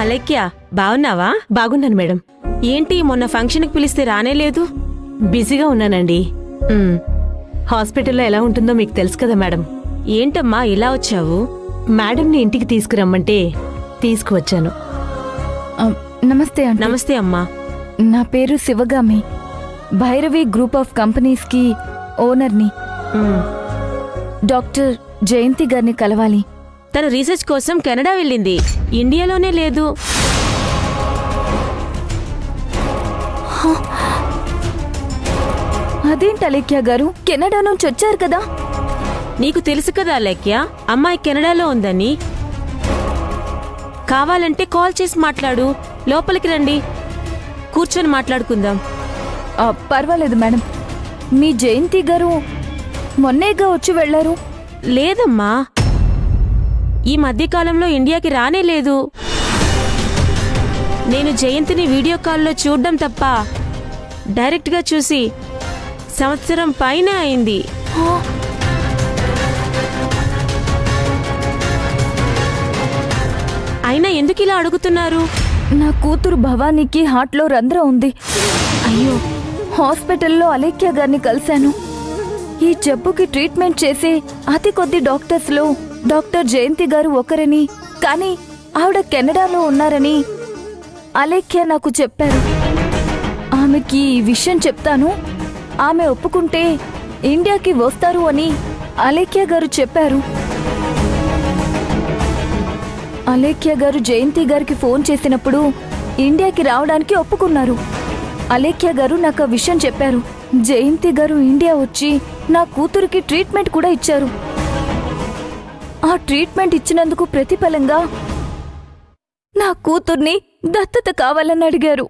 అలెక్య బాగున్నావా? బాగున్నాను మేడం. ఏంటి మొన్న ఫంక్షన్కి పిలిస్తే రానేలేదు? బిజీగా ఉన్నానండి. హాస్పిటల్లో ఎలా ఉంటుందో మీకు తెలుసు కదా మేడం. ఏంటమ్మా ఇలా వచ్చావు? మేడంని ఇంటికి తీసుకురమ్మంటే తీసుకువచ్చాను. నమస్తే అండి. నమస్తే అమ్మా. నా పేరు శివగామి, భైరవి గ్రూప్ ఆఫ్ కంపెనీస్కి ఓనర్ని. డాక్టర్ జయంతి గారిని కలవాలి. తను రీసెర్చ్ కోసం కెనడా వెళ్ళింది, ఇండియాలోనే లేదు. అదేంటి అలేఖ్య గారు, కెనడా నుంచి వచ్చారు కదా? నీకు తెలుసు కదా అలేఖ్య, అమ్మాయి కెనడాలో ఉందని. కావాలంటే కాల్ చేసి మాట్లాడు. లోపలికి రండి, కూర్చొని మాట్లాడుకుందాం. పర్వాలేదు మేడం. మీ జయంతి గారు మొన్నేగా వచ్చి వెళ్లారు. లేదమ్మా, ఈ మధ్యకాలంలో ఇండియాకి రానే లేదు. నేను జయంతిని వీడియో కాల్లో చూడ్డం తప్ప డైరెక్ట్గా చూసి సంవత్సరం పైన అయింది. అయినా ఎందుకు ఇలా అడుగుతున్నారు? నా కూతురు భవానీకి హార్ట్లో రంధ్రం ఉంది. అయ్యో, హాస్పిటల్లో అలేఖ్య గారిని కలిశాను. ఈ జబ్బుకి ట్రీట్మెంట్ చేసే అతి కొద్ది డాక్టర్స్లో డాక్టర్ జయంతి గారు ఒకరని, కానీ ఆవిడ కెనడాలో ఉన్నారని అలేఖ్య నాకు చెప్పారు. ఆమెకి ఈ విషయం చెప్తాను, ఆమె ఒప్పుకుంటే ఇండియాకి వస్తారు అని అలేఖ్య గారు చెప్పారు. అలేఖ్య గారు జయంతి గారికి ఫోన్ చేసినప్పుడు ఇండియాకి రావడానికి ఒప్పుకున్నారు. అలేఖ్య గారు నాకు ఆ విషయం చెప్పారు. జయంతి గారు ఇండియా వచ్చి నా కూతురికి ట్రీట్మెంట్ కూడా ఇచ్చారు. ఆ ట్రీట్మెంట్ ఇచ్చినందుకు ప్రతిఫలంగా నా కూతుర్ని దత్తత కావాలని అడిగారు.